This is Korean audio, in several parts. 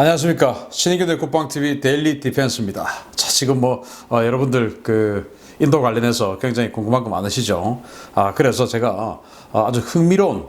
안녕하십니까. 신의균의 국방TV 데일리 디펜스입니다. 자, 지금 여러분들 인도 관련해서 굉장히 궁금한 거 많으시죠? 그래서 제가 아주 흥미로운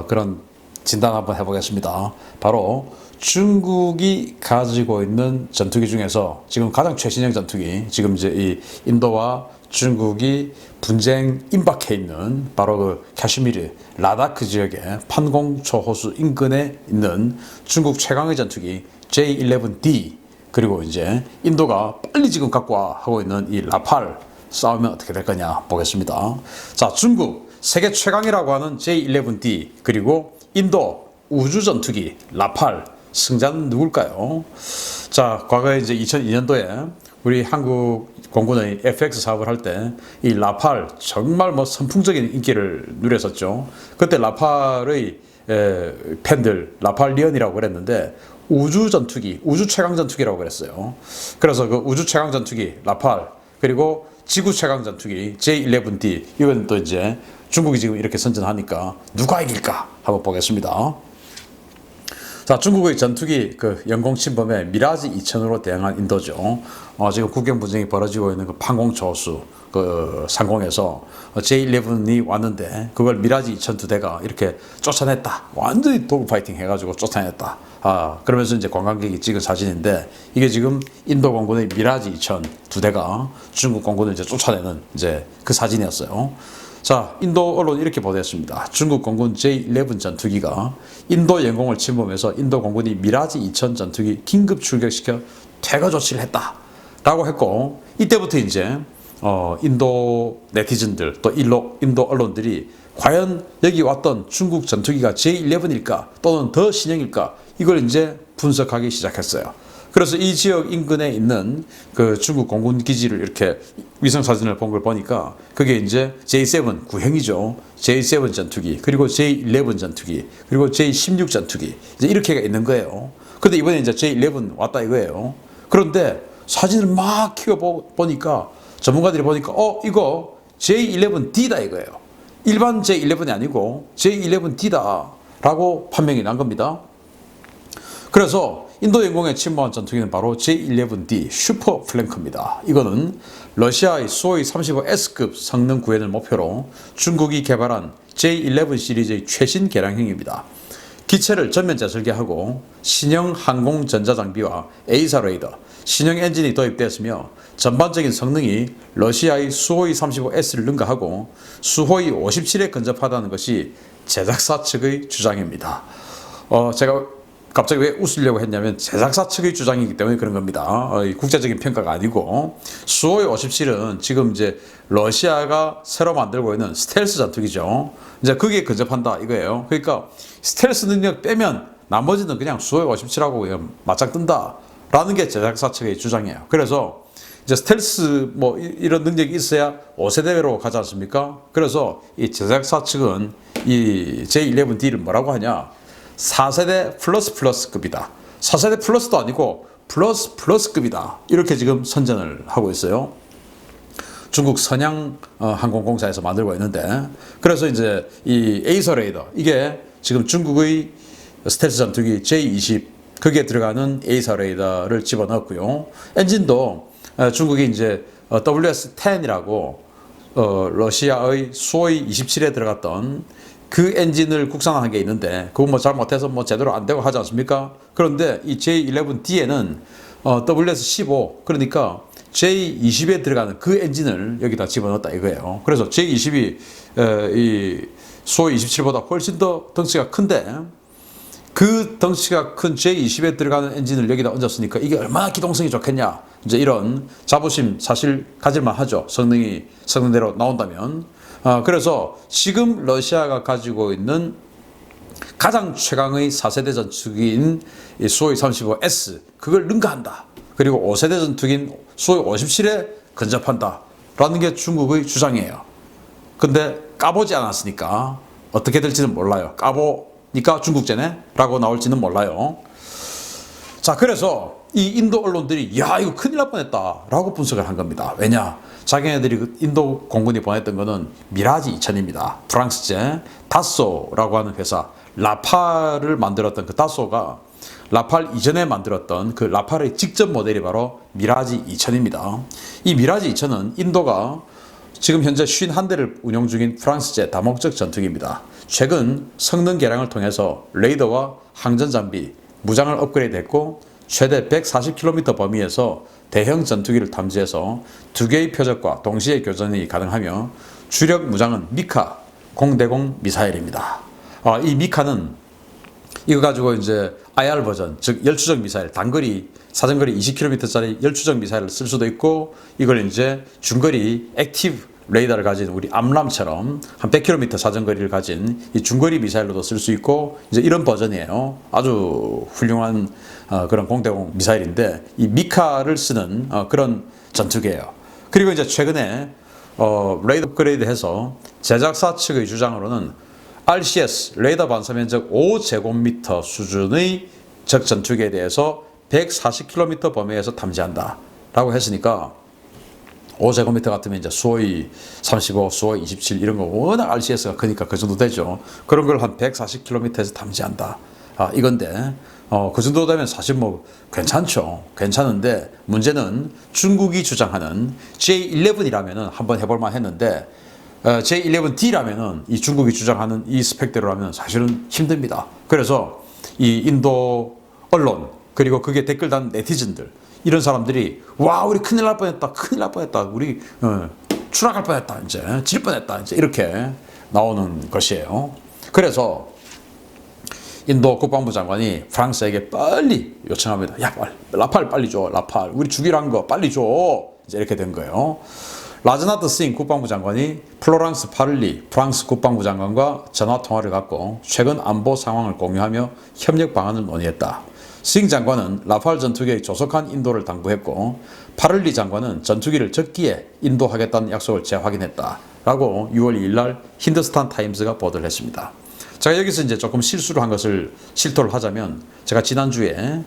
그런 진단 한번 해보겠습니다. 바로 중국이 가지고 있는 전투기 중에서 지금 가장 최신형 전투기, 지금 이제 이 인도와 중국이 분쟁 임박해 있는 바로 그 카슈미르 라다크 지역의 판공초 호수 인근에 있는 중국 최강의 전투기 J-11D, 그리고 이제 인도가 빨리 지금 갖고 와 하고 있는 이 라팔 싸우면 어떻게 될 거냐 보겠습니다. 자, 중국 세계 최강이라고 하는 J-11D 그리고 인도 우주 전투기 라팔, 승자는 누굴까요? 자, 과거에 이제 2002년도에 우리 한국 공군의 FX 사업을 할 때 이 라팔 정말 선풍적인 인기를 누렸었죠. 그때 라팔의 팬들 라팔리언이라고 그랬는데 우주 전투기, 우주 최강 전투기라고 그랬어요. 그래서 그 우주 최강 전투기 라팔 그리고 지구 최강 전투기 J-11D, 이건 또 이제 중국이 지금 이렇게 선전하니까 누가 이길까 한번 보겠습니다. 자, 중국의 전투기 영공 침범에 미라지 2000으로 대응한 인도죠. 지금 국경 분쟁이 벌어지고 있는 판공초호수 상공에서 J-11이 왔는데 그걸 미라지 2000 두 대가 이렇게 쫓아냈다. 완전히 도그 파이팅 해가지고 쫓아냈다. 그러면서 이제 관광객이 찍은 사진인데, 이게 지금 인도 공군의 미라지 2000 두 대가 중국 공군을 이제 쫓아내는 이제 그 사진이었어요. 자, 인도 언론 이렇게 보도했습니다. 중국 공군 J-11 전투기가 인도 영공을 침범해서 인도 공군이 미라지 2000 전투기 긴급 출격시켜 퇴거 조치를 했다 라고 했고, 이때부터 이제 인도 네티즌들 또 인도 언론들이 과연 여기 왔던 중국 전투기가 J-11일까 또는 더 신형일까, 이걸 이제 분석하기 시작했어요. 그래서 이 지역 인근에 있는 그 중국 공군 기지를 이렇게 위성 사진을 본 걸 보니까 그게 이제 J7 구형이죠. J7 전투기, 그리고 J11 전투기, 그리고 J16 전투기, 이제 이렇게가 있는 거예요. 근데 이번에 이제 J11 왔다 이거예요. 그런데 사진을 막 키워 보니까 전문가들이 보니까 이거 J11D다 이거예요. 일반 J11이 아니고 J11D다 라고 판명이 난 겁니다. 그래서 인도 영공에 침범한 전투기는 바로 J-11D 슈퍼 플랭커입니다. 이거는 러시아의 수호이 35S급 성능 구현을 목표로 중국이 개발한 J-11 시리즈의 최신 개량형입니다. 기체를 전면 재설계하고 신형 항공 전자장비와 A사 레이더, 신형 엔진이 도입되었으며 전반적인 성능이 러시아의 수호이 35S를 능가하고 수호이 57에 근접하다는 것이 제작사 측의 주장입니다. 제가 갑자기 왜 웃으려고 했냐면 제작사 측의 주장이기 때문에 그런 겁니다. 국제적인 평가가 아니고, 수호이 57은 지금 이제 러시아가 새로 만들고 있는 스텔스 전투기죠. 이제 그게 근접한다 이거예요. 그러니까 스텔스 능력 빼면 나머지는 그냥 수호이 57하고 그냥 맞짱 뜬다라는 게 제작사 측의 주장이에요. 그래서 이제 스텔스 이런 능력이 있어야 5세대로 가지 않습니까? 그래서 이 제작사 측은 이 J-11D를 뭐라고 하냐? 4세대 플러스급이다. 4세대 플러스도 아니고 플러스급이다. 이렇게 지금 선전을 하고 있어요. 중국 선양 항공공사에서 만들고 있는데, 그래서 이제 이 에이서 레이더, 이게 지금 중국의 스텔스 전투기 J-20 거기에 들어가는 에이서 레이더를 집어넣었고요. 엔진도 중국이 이제 WS-10이라고 러시아의 수호이 27에 들어갔던 그 엔진을 국산화한 게 있는데, 그거 잘못해서 제대로 안 되고 하지 않습니까? 그런데 이 J-11D에는 WS-15, 그러니까 J-20에 들어가는 그 엔진을 여기다 집어넣었다 이거예요. 그래서 J-20이 이 수호이 27보다 훨씬 더 덩치가 큰데, 그 덩치가 큰 J-20에 들어가는 엔진을 여기다 얹었으니까 이게 얼마나 기동성이 좋겠냐, 이제 이런 자부심 사실 가질만 하죠. 성능대로 나온다면. 그래서 지금 러시아가 가지고 있는 가장 최강의 4세대 전투기인 수호이 35S, 그걸 능가한다. 그리고 5세대 전투기인 수호이 57에 근접한다 라는 게 중국의 주장이에요. 근데 까보지 않았으니까 어떻게 될지는 몰라요. 까보니까 중국제네? 라고 나올지는 몰라요. 자, 그래서 이 인도 언론들이 이거 큰일 날 뻔했다 라고 분석을 한 겁니다. 왜냐? 자기네들이 인도 공군이 보냈던 거는 미라지 2000입니다. 프랑스제 다소라고 하는 회사, 라팔을 만들었던 그 다소가 라팔 이전에 만들었던 그 라팔의 직접 모델이 바로 미라지 2000입니다. 이 미라지 2000은 인도가 지금 현재 51대를 운용 중인 프랑스제 다목적 전투기입니다. 최근 성능 개량을 통해서 레이더와 항전 장비, 무장을 업그레이드했고 최대 140km 범위에서 대형 전투기를 탐지해서 두 개의 표적과 동시에 교전이 가능하며 주력 무장은 미카 공대공 미사일입니다. 이 미카는 이거 가지고 이제 IR 버전, 즉 열추적 미사일, 단거리 사정거리 20km짜리 열추적 미사일을 쓸 수도 있고, 이걸 이제 중거리 액티브 레이더를 가진 우리 암람처럼 한 100km 사정거리를 가진 이 중거리 미사일로도 쓸 수 있고, 이제 이런 버전이에요. 아주 훌륭한 그런 공대공 미사일인데, 이 미카를 쓰는 그런 전투기예요. 그리고 이제 최근에 레이더 업그레이드해서 제작사 측의 주장으로는 RCS 레이더 반사 면적 5제곱미터 수준의 적 전투기에 대해서 140km 범위에서 탐지한다 라고 했으니까, 5제곱미터 같으면 이제 수호이 35, 수호이 27 이런 거 워낙 RCS가 크니까 그 정도 되죠. 그런 걸 한 140km에서 탐지한다. 이건데 그 정도 되면 사실 뭐 괜찮죠. 괜찮은데 문제는 중국이 주장하는 J11이라면은 한번 해볼만 했는데, J11D라면은 이 중국이 주장하는 이 스펙대로라면 사실은 힘듭니다. 그래서 이 인도 언론, 그리고 그게 댓글 단 네티즌들, 이런 사람들이 와, 우리 큰일 날 뻔했다, 큰일 날 뻔했다, 우리 추락할 뻔했다, 이제 질 뻔했다, 이제 이렇게 나오는 것이에요. 그래서 인도 국방부 장관이 프랑스에게 빨리 요청합니다. 야, 라팔 빨리 줘, 라팔 우리 주기로 거 빨리 줘, 이제 이렇게 된 거예요. 라즈나트 싱 국방부 장관이 플로랑스 파를리 프랑스 국방부 장관과 전화 통화를 갖고 최근 안보 상황을 공유하며 협력 방안을 논의했다. 싱 장관은 라팔 전투기의 조속한 인도를 당부했고, 파를리 장관은 전투기를 적기에 인도하겠다는 약속을 재확인했다 라고 6월 2일 날 힌두스탄 타임스가 보도를 했습니다. 제가 여기서 이제 조금 실수를 한 것을 실토를 하자면, 제가 지난주에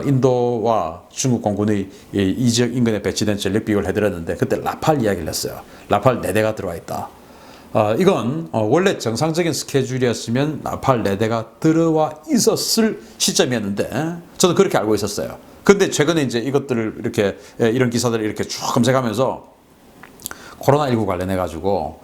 인도와 중국 공군의 이 지역 인근에 배치된 전력 비교를 해드렸는데, 그때 라팔 이야기를 했어요. 라팔 4대가 들어와 있다. 이건 원래 정상적인 스케줄이었으면 라팔 4대가 들어와 있었을 시점이었는데, 저도 그렇게 알고 있었어요. 근데 최근에 이제 이것들을 이렇게 이런 기사들을 이렇게 쭉 검색하면서 코로나19 관련해 가지고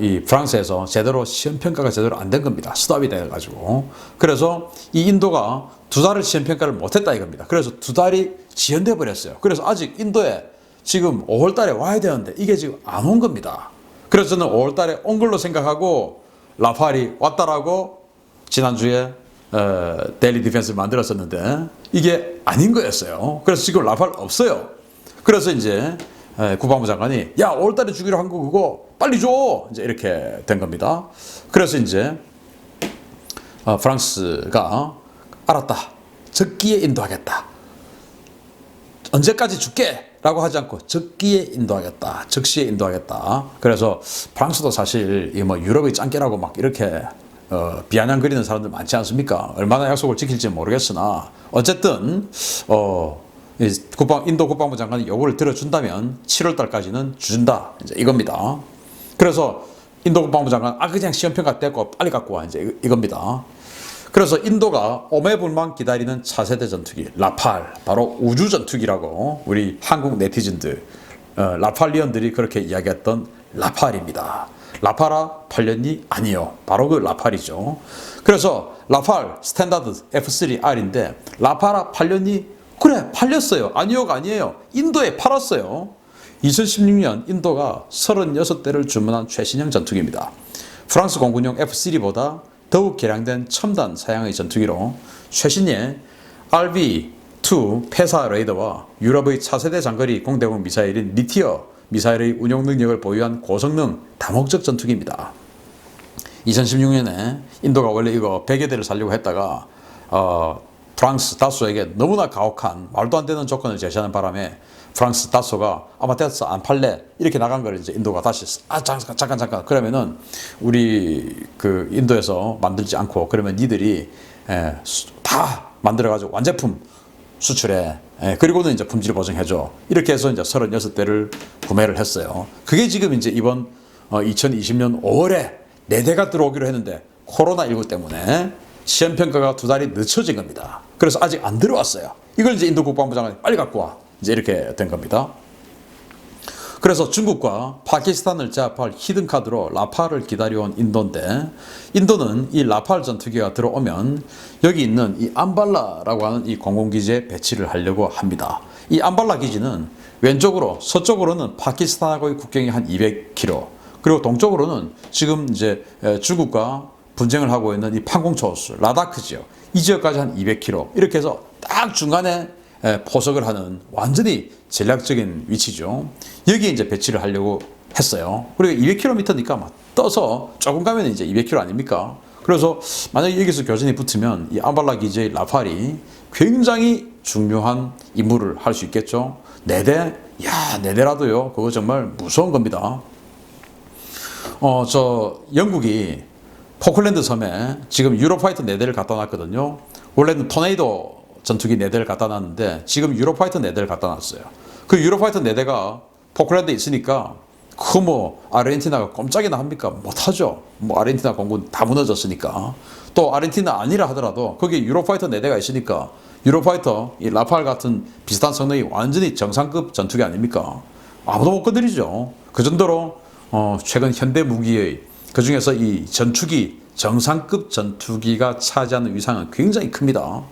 이 프랑스에서 제대로 시험평가가 제대로 안 된 겁니다. 스톱이 돼가지고. 그래서 이 인도가 2달을 시험평가를 못했다 이겁니다. 그래서 2달이 지연돼 버렸어요. 그래서 아직 인도에 지금 5월 달에 와야 되는데 이게 지금 안 온 겁니다. 그래서 저는 5월 달에 온 걸로 생각하고 라팔이 왔다라고 지난주에 데일리 디펜스를 만들었었는데 이게 아닌 거였어요. 그래서 지금 라팔 없어요. 그래서 이제 국방부 장관이 야, 5월 달에 주기로 한 거 그거 빨리 줘, 이제 이렇게 된 겁니다. 그래서 이제 프랑스가 알았다, 적기에 인도하겠다, 언제까지 줄게 라고 하지 않고 적기에 인도하겠다, 적시에 인도하겠다. 그래서 프랑스도 사실 이 뭐 유럽의 짱깨라고 막 이렇게 비아냥거리는 사람들 많지 않습니까? 얼마나 약속을 지킬지 모르겠으나 어쨌든 인도 국방부 장관이 요구를 들어준다면 7월 달까지는 준다, 이제 이겁니다. 그래서 인도 국방부 장관 그냥 시험평가 떼고 빨리 갖고 와, 이제 이겁니다. 그래서 인도가 오매불망 기다리는 차세대 전투기 라팔, 바로 우주 전투기라고 우리 한국 네티즌들 라팔리언들이 그렇게 이야기했던 라팔입니다. 라팔아 팔렸니? 아니요, 바로 그 라팔이죠. 그래서 라팔 스탠다드 F3R인데 라팔아 팔렸니? 그래, 팔렸어요. 아니요가 아니에요. 인도에 팔았어요. 2016년 인도가 36대를 주문한 최신형 전투기입니다. 프랑스 공군용 F3보다 더욱 개량된 첨단 사양의 전투기로 최신의 RB2 폐사 레이더와 유럽의 차세대 장거리 공대공 미사일인 리티어 미사일의 운용 능력을 보유한 고성능 다목적 전투기입니다. 2016년에 인도가 원래 이거 100여 대를 살려고 했다가 프랑스 다소에게 너무나 가혹한 말도 안 되는 조건을 제시하는 바람에 프랑스 다소가 아마 됐어, 안 팔래, 이렇게 나간 걸 이제 인도가 다시 잠깐 그러면은 우리 그 인도에서 만들지 않고 그러면 니들이 다 만들어가지고 완제품 수출해, 그리고는 이제 품질 보증해줘, 이렇게 해서 이제 36대를 구매를 했어요. 그게 지금 이제 이번 2020년 5월에 4대가 들어오기로 했는데 코로나19 때문에 시험 평가가 2달이 늦춰진 겁니다. 그래서 아직 안 들어왔어요. 이걸 이제 인도 국방부 장관이 빨리 갖고 와. 이제 이렇게 된 겁니다. 그래서 중국과 파키스탄을 제압할 히든카드로 라팔을 기다려온 인도인데, 인도는 이 라팔 전투기가 들어오면 여기 있는 이 암발라라고 하는 이 공군기지에 배치를 하려고 합니다. 이 암발라 기지는 왼쪽으로, 서쪽으로는 파키스탄하고의 국경이 한 200km, 그리고 동쪽으로는 지금 이제 중국과 분쟁을 하고 있는 이 판공초스 라다크 지역, 이 지역까지 한 200km, 이렇게 해서 딱 중간에 포석을 하는 완전히 전략적인 위치죠. 여기에 이제 배치를 하려고 했어요. 그리고 200km니까 막 떠서 조금 가면 이제 200km 아닙니까? 그래서 만약에 여기서 교전이 붙으면 이 암발라 기지의 라팔이 굉장히 중요한 임무를 할 수 있겠죠. 4대? 야, 4대라도요. 그거 정말 무서운 겁니다. 영국이 포클랜드 섬에 지금 유로파이터 4대를 갖다 놨거든요. 원래는 토네이도 전투기 4대를 갖다 놨는데 지금 유로파이터 4대를 갖다 놨어요. 그 유로파이터 4대가 포클랜드에 있으니까 아르헨티나가 꼼짝이나 합니까? 못하죠. 아르헨티나 공군 다 무너졌으니까. 또 아르헨티나 아니라 하더라도 거기에 유로파이터 4대가 있으니까 유로파이터, 이 라팔 같은 비슷한 성능이 완전히 정상급 전투기 아닙니까? 아무도 못 건드리죠. 그 정도로 최근 현대 무기의 그 중에서 이 전투기, 정상급 전투기가 차지하는 위상은 굉장히 큽니다.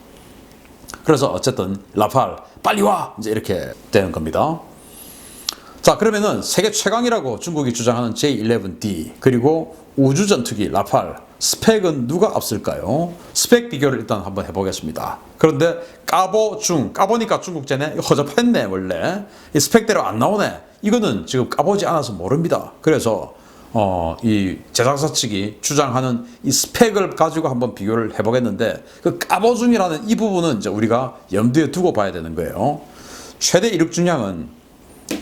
그래서 어쨌든 라팔 빨리 와! 이제 이렇게 되는 겁니다. 자, 그러면은 세계 최강이라고 중국이 주장하는 J-11D 그리고 우주전투기 라팔 스펙은 누가 앞설까요? 스펙 비교를 일단 한번 해보겠습니다. 그런데 까보니까 중국제네? 허접했네 원래. 이 스펙대로 안 나오네. 이거는 지금 까보지 않아서 모릅니다. 그래서 이 제작사 측이 주장하는 이 스펙을 가지고 한번 비교를 해보겠는데, 그 까보중이라는 이 부분은 이제 우리가 염두에 두고 봐야 되는 거예요. 최대 이륙 중량은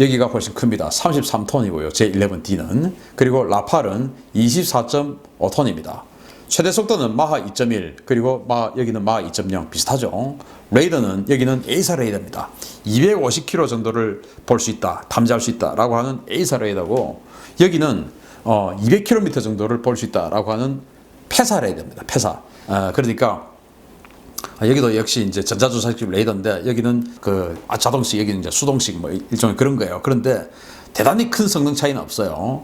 여기가 훨씬 큽니다. 33톤이고요. J-11D는. 그리고 라팔은 24.5톤입니다. 최대 속도는 마하 2.1, 그리고 여기는 마하 2.0 비슷하죠. 레이더는 여기는 A사 레이더입니다. 250km 정도를 볼 수 있다, 탐지할 수 있다라고 하는 A사 레이더고, 여기는 200km 정도를 볼 수 있다라고 하는 패사 레이더입니다. 패사. 그러니까 여기도 역시 이제 전자주사식 레이더인데 여기는 자동식, 여기는 이제 수동식 일종의 그런 거예요. 그런데 대단히 큰 성능 차이는 없어요.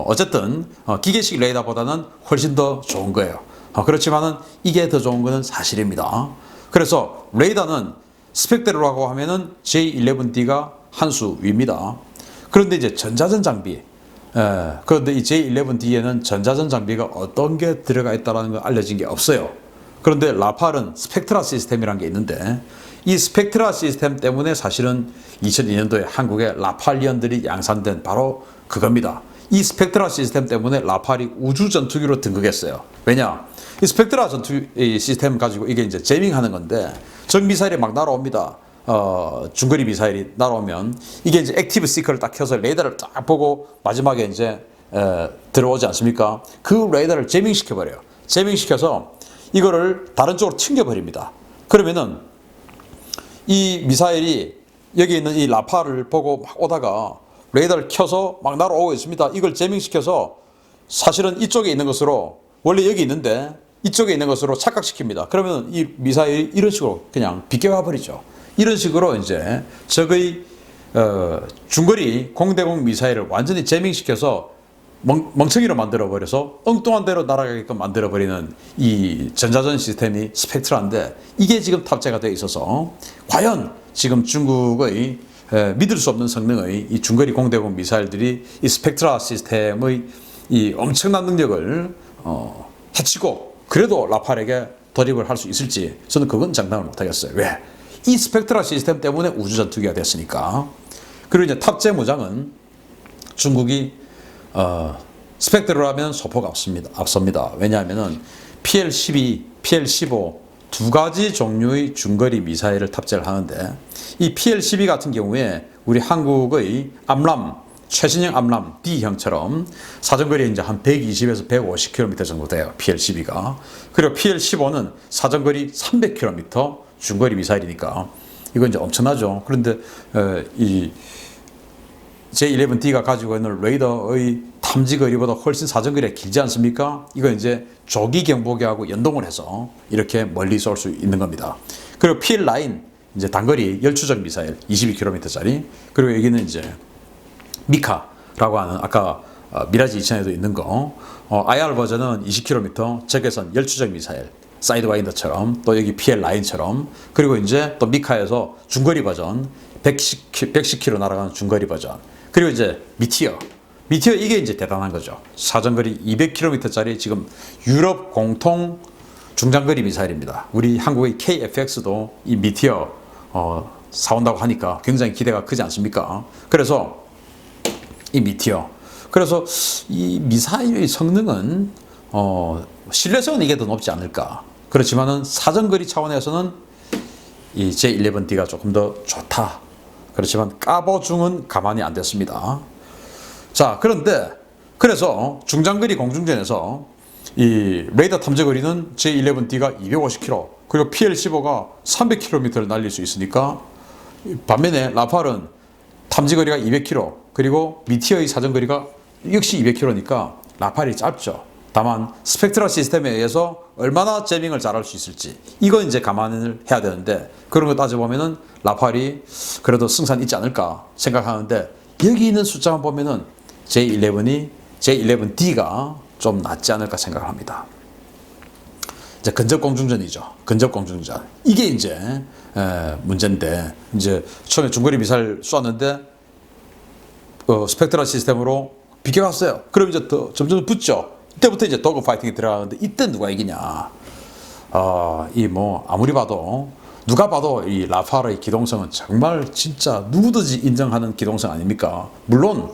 어쨌든 기계식 레이더보다는 훨씬 더 좋은 거예요. 그렇지만은 이게 더 좋은 거는 사실입니다. 그래서 레이더는 스펙대로라고 하면은 J-11D가 한 수 위입니다. 그런데 이제 전자전 장비, 그런데 이 J-11D에는 전자전 장비가 어떤 게 들어가 있다는 거 알려진 게 없어요. 그런데 라팔은 스펙트라 시스템이라는 게 있는데, 이 스펙트라 시스템 때문에 사실은 2002년도에 한국에 라팔리언들이 양산된 바로 그겁니다. 이 스펙트라 시스템 때문에 라팔이 우주 전투기로 등극했어요. 왜냐? 이 스펙트라 전투 시스템 가지고 이게 이제 제밍하는 건데, 적 미사일이 막 날아옵니다. 중거리 미사일이 날아오면 이게 이제 액티브 시커를 딱 켜서 레이더를 딱 보고 마지막에 이제 들어오지 않습니까? 그 레이더를 제밍시켜 버려요. 제밍시켜서 이거를 다른 쪽으로 튕겨버립니다. 그러면은 이 미사일이 여기 있는 이 라팔을 보고 막 오다가 레이더를 켜서 막 날아오고 있습니다. 이걸 제밍시켜서 사실은 이쪽에 있는 것으로, 원래 여기 있는데 이쪽에 있는 것으로 착각시킵니다. 그러면 이 미사일이 이런 식으로 그냥 비껴가 버리죠. 이런 식으로 이제 적의 중거리 공대공 미사일을 완전히 제밍시켜서 멍청이로 만들어버려서 엉뚱한 대로 날아가게끔 만들어버리는 이 전자전 시스템이 스펙트라인데, 이게 지금 탑재가 되어 있어서 과연 지금 중국의 믿을 수 없는 성능의 이 중거리 공대공 미사일들이 이 스펙트라 시스템의 이 엄청난 능력을 해치고 그래도 라팔에게 돌입을 할 수 있을지, 저는 그건 장담을 못하겠어요. 왜? 이 스펙트라 시스템 때문에 우주전투기가 됐으니까. 그리고 이제 탑재 무장은 중국이 스펙대로라면 소폭 앞섭니다. 왜냐하면은 PL-12, PL-15 두 가지 종류의 중거리 미사일을 탑재를 하는데, 이 PL-12 같은 경우에 우리 한국의 암람, 최신형 암람 D형처럼 사정거리 이제 한 120에서 150km 정도 돼요. PL-12가. 그리고 PL-15는 사정거리 300km 중거리 미사일이니까 이건 이제 엄청나죠. 그런데 이 J11D가 가지고 있는 레이더의 탐지거리보다 훨씬 사정거리가 길지 않습니까? 이거 이제 조기 경보기하고 연동을 해서 이렇게 멀리 쏠 수 있는 겁니다. 그리고 PL9 이제 단거리 열추적 미사일 22km짜리, 그리고 여기는 이제 미카라고 하는 아까 미라지 2000에도 있는 거, IR 버전은 20km 적외선 열추적 미사일 사이드와인더처럼, 또 여기 PL9처럼, 그리고 이제 또 미카에서 중거리 버전 110km 날아가는 중거리 버전, 그리고 이제 미티어 이게 이제 대단한 거죠. 사정거리 200km짜리 지금 유럽 공통 중장거리 미사일입니다. 우리 한국의 KFX도 이 미티어 사온다고 하니까 굉장히 기대가 크지 않습니까? 그래서 이 미티어, 그래서 이 미사일의 성능은 신뢰성은 이게 더 높지 않을까. 그렇지만은 사정거리 차원에서는 이 J11D가 조금 더 좋다. 그렇지만 까보중은 가만히 안 됐습니다. 자, 그런데 그래서 중장거리 공중전에서 이 레이더 탐지거리는 J11D가 250km, 그리고 PL15가 300km를 날릴 수 있으니까, 반면에 라팔은 탐지거리가 200km, 그리고 미티어의 사정거리가 역시 200km니까 라팔이 짧죠. 다만 스펙트럴 시스템에 의해서 얼마나 제밍을 잘할 수 있을지, 이건 이제 감안을 해야 되는데, 그런 거 따져보면은 라팔이 그래도 승산 있지 않을까 생각하는데, 여기 있는 숫자만 보면은 J11D가 좀 낫지 않을까 생각을 합니다. 이제 근접공중전이죠. 근접공중전. 이게 이제 문제인데, 이제 처음에 중거리 미사일 쏘았는데 스펙트럴 시스템으로 비켜갔어요. 그럼 이제 더 점점 붙죠. 이때부터 이제 도그 파이팅이 들어가는데, 이때 누가 이기냐? 이 뭐 아무리 봐도 누가 봐도 이 라팔의 기동성은 정말 진짜 누구든지 인정하는 기동성 아닙니까? 물론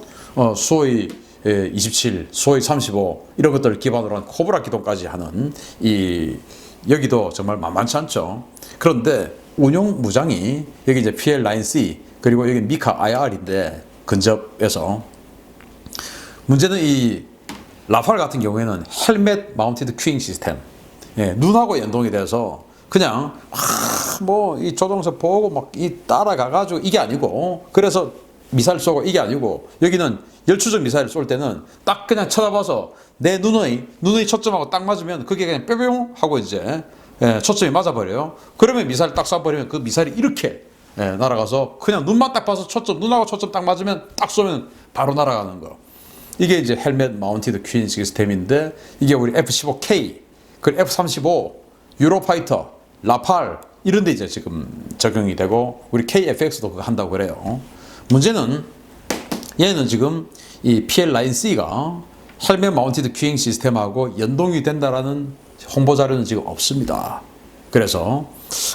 소위 27, 소위 35 이런 것들을 기반으로 한 코브라 기동까지 하는 여기도 정말 만만치 않죠. 그런데 운용 무장이 여기 이제 PL9C, 그리고 여기 미카 IR인데 근접에서 문제는 이 라팔 같은 경우에는 헬멧 마운티드 큐잉 시스템, 눈하고 연동이 돼서 그냥 뭐 이 조종사 보고 막 따라가가지고 이게 아니고, 그래서 미사일 쏘고 이게 아니고, 여기는 열추적 미사일 쏠 때는 딱 그냥 쳐다봐서 내 눈의 초점하고 딱 맞으면 그게 그냥 뿅뿅 하고 이제 초점이 맞아버려요. 그러면 미사일 딱 쏴버리면 그 미사일이 이렇게 날아가서 그냥 눈만 딱 봐서 눈하고 초점 딱 맞으면 딱 쏘면 바로 날아가는 거. 이게 이제 헬멧 마운티드 퀸 시스템인데, 이게 우리 F-15K, 그리고 F-35, 유로파이터, 라팔 이런 데 이제 지금 적용이 되고, 우리 KFX도 그거 한다고 그래요. 문제는 얘는 지금 이 PL9C가 헬멧 마운티드 큐잉 시스템하고 연동이 된다라는 홍보 자료는 지금 없습니다.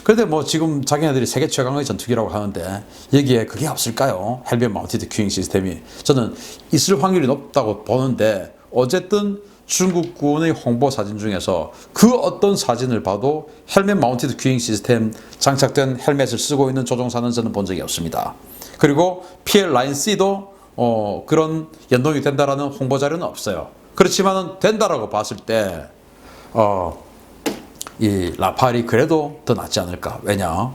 그런데 뭐 지금 자기네들이 세계 최강의 전투기라고 하는데, 여기에 그게 없을까요? 헬멧 마운티드 큐잉 시스템이. 저는 있을 확률이 높다고 보는데, 어쨌든 중국군의 홍보 사진 중에서 그 어떤 사진을 봐도 헬멧 마운티드 큐잉 시스템 장착된 헬멧을 쓰고 있는 조종사는 저는 본 적이 없습니다. 그리고 PL9C도 그런 연동이 된다라는 홍보 자료는 없어요. 그렇지만은 된다라고 봤을 때 이 라팔이 그래도 더 낫지 않을까? 왜냐?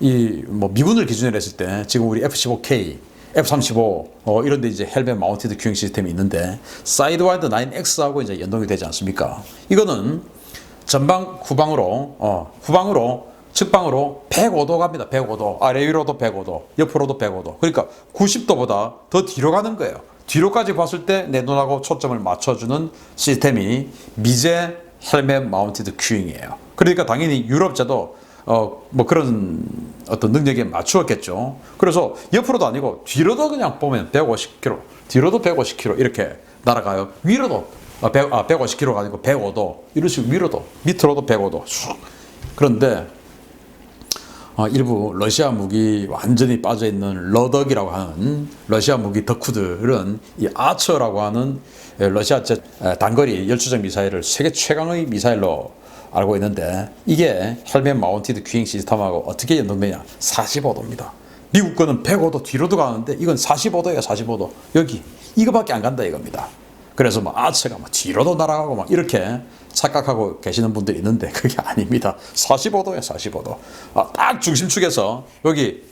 이 뭐 미군을 기준으로 했을 때 지금 우리 F-15K, F-35 이런 데 이제 헬멧 마운티드 큐잉 시스템이 있는데, 사이드와이드 9X하고 이제 연동이 되지 않습니까? 이거는 전방 후방으로 측방으로 105도 갑니다. 105도. 아래 위로도 105도. 옆으로도 105도. 그러니까 90도보다 더 뒤로 가는 거예요. 뒤로까지 봤을 때 내 눈하고 초점을 맞춰주는 시스템이 미제 헬멧 마운티드 큐잉이에요. 그러니까 당연히 유럽제도 뭐 그런 어떤 능력에 맞추었겠죠. 그래서 옆으로도 아니고 뒤로도 그냥 보면 150km, 뒤로도 150km 이렇게 날아가요. 위로도 150km가 아니고 105도, 이런 식으로 위로도, 밑으로도 105도. 그런데 일부 러시아 무기 완전히 빠져있는 러덕이라고 하는 러시아 무기 덕후들은 이 아처라고 하는 러시아 단거리 열추적 미사일을 세계 최강의 미사일로 알고 있는데, 이게 헬멧 마운티드 큐잉 시스템하고 어떻게 연동되냐? 45도입니다. 미국 거는 105도 뒤로도 가는데 이건 45도예요. 45도. 여기 이거밖에 안 간다 이겁니다. 그래서 뭐 아처가 뭐 뒤로도 날아가고 막 이렇게 착각하고 계시는 분들이 있는데, 그게 아닙니다. 45도예요. 45도. 딱 중심축에서 여기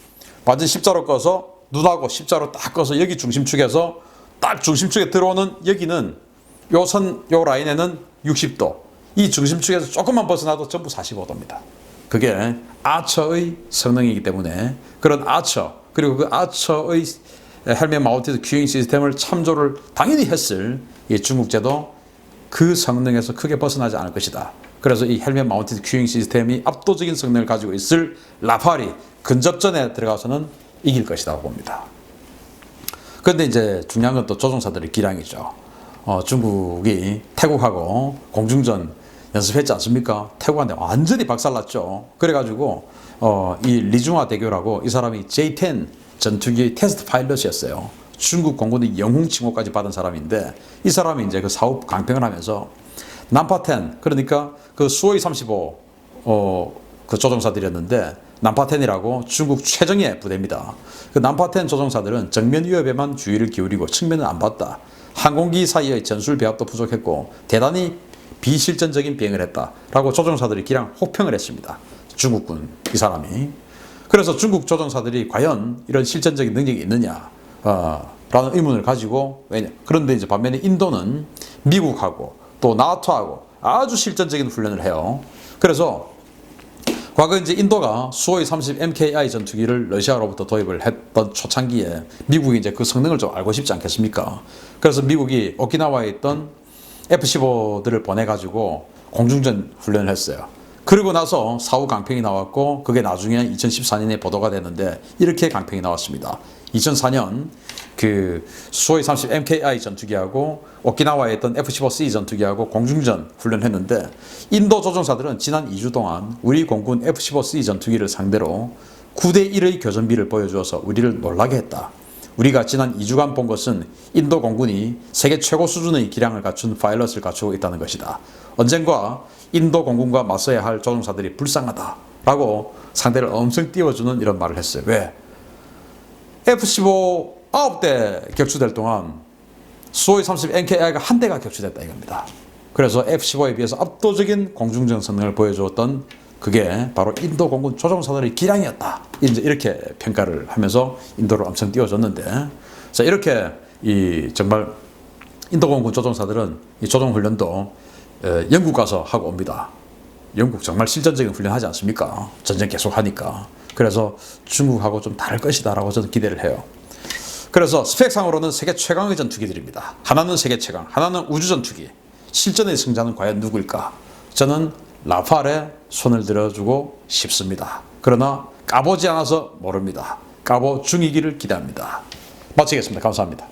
완전 십자로 꺼서 눈하고 십자로 딱 꺼서 여기 중심축에서 딱 중심축에 들어오는 여기는 요 라인에는 60도. 이 중심축에서 조금만 벗어나도 전부 45도입니다. 그게 아처의 성능이기 때문에 그런 아처, 그리고 그 아처의 헬멧 마운티드 큐잉 시스템을 참조를 당연히 했을 이 중국제도 그 성능에서 크게 벗어나지 않을 것이다. 그래서 이 헬멧 마운티드 큐잉 시스템이 압도적인 성능을 가지고 있을 라팔이 근접전에 들어가서는 이길 것이라고 봅니다. 그런데 이제 중요한 건 또 조종사들의 기량이죠. 중국이 태국하고 공중전 연습했지 않습니까? 태국한테 완전히 박살났죠. 그래가지고 이 리중화 대교라고, 이 사람이 J-10 전투기 테스트 파일럿이었어요. 중국 공군의 영웅 칭호까지 받은 사람인데, 이 사람이 이제 그 사업 강평을 하면서 난파10, 그러니까 그 수호이 35 그 조종사들이었는데, 난파10이라고 중국 최정예 부대입니다. 그 난파10 조종사들은 정면 위협에만 주의를 기울이고 측면은 안 봤다. 항공기 사이의 전술 배합도 부족했고 대단히 비실전적인 비행을 했다라고 조종사들이 기량 혹평을 했습니다. 중국군 이 사람이. 그래서 중국 조종사들이 과연 이런 실전적인 능력이 있느냐 라는 의문을 가지고, 그런데 이제 반면에 인도는 미국하고 또 나토하고 아주 실전적인 훈련을 해요. 그래서 과거 이제 인도가 수호이 30 MKI 전투기를 러시아로부터 도입을 했던 초창기에 미국이 이제 그 성능을 좀 알고 싶지 않겠습니까? 그래서 미국이 오키나와에 있던 F-15들을 보내가지고 공중전 훈련을 했어요. 그리고 나서 사후 강평이 나왔고, 그게 나중에 2014년에 보도가 됐는데 이렇게 강평이 나왔습니다. 2004년 그 수호이 30 MKI 전투기하고 오키나와에 있던 F-15C 전투기하고 공중전 훈련했는데, 인도 조종사들은 지난 2주 동안 우리 공군 F-15C 전투기를 상대로 9대 1의 교전비를 보여주어서 우리를 놀라게 했다. 우리가 지난 2주간 본 것은 인도 공군이 세계 최고 수준의 기량을 갖춘 파일럿을 갖추고 있다는 것이다. 언젠가 인도 공군과 맞서야 할 조종사들이 불쌍하다라고 상대를 엄청 띄워주는 이런 말을 했어요. 왜? F-15 9대 격추될 동안 수호이 30 MKI가 한 대가 격추됐다 이겁니다. 그래서 F-15에 비해서 압도적인 공중전 성능을 보여주었던 그게 바로 인도 공군 조종사들의 기량이었다. 이제 이렇게 평가를 하면서 인도를 엄청 띄워줬는데, 자, 이렇게 이 정말 인도 공군 조종사들은 이 조종 훈련도 영국 가서 하고 옵니다. 영국 정말 실전적인 훈련 하지 않습니까? 전쟁 계속 하니까. 그래서 중국하고 좀 다를 것이다라고 저는 기대를 해요. 그래서 스펙상으로는 세계 최강의 전투기들입니다. 하나는 세계 최강, 하나는 우주 전투기. 실전의 승자는 과연 누구일까? 저는 라팔에 손을 들어주고 싶습니다. 그러나 까보지 않아서 모릅니다. 까보 중이기를 기대합니다. 마치겠습니다. 감사합니다.